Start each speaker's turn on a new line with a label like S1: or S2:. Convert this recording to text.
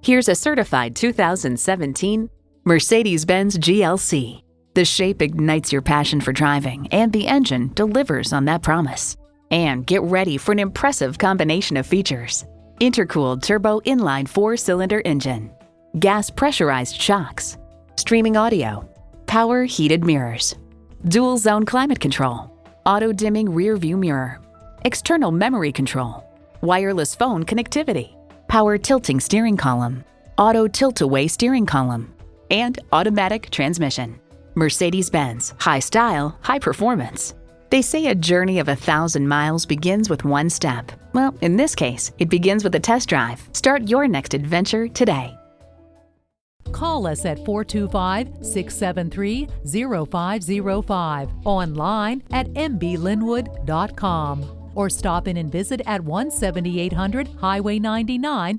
S1: Here's a certified 2017 Mercedes-Benz GLC. The shape ignites your passion for driving, and the engine delivers on that promise. And get ready for an impressive combination of features: intercooled turbo inline 4-cylinder engine, gas pressurized shocks, streaming audio, power heated mirrors, dual zone climate control, auto dimming rear view mirror, external memory control, wireless phone connectivity, power tilting steering column, auto tilt-away steering column, and automatic transmission. Mercedes-Benz, high style, high performance. They say a journey of 1,000 miles begins with one step. Well, in this case, it begins with a test drive. Start your next adventure today.
S2: Call us at 425-673-0505, online at mblynnwood.com, or stop in and visit at 17800 Highway 99,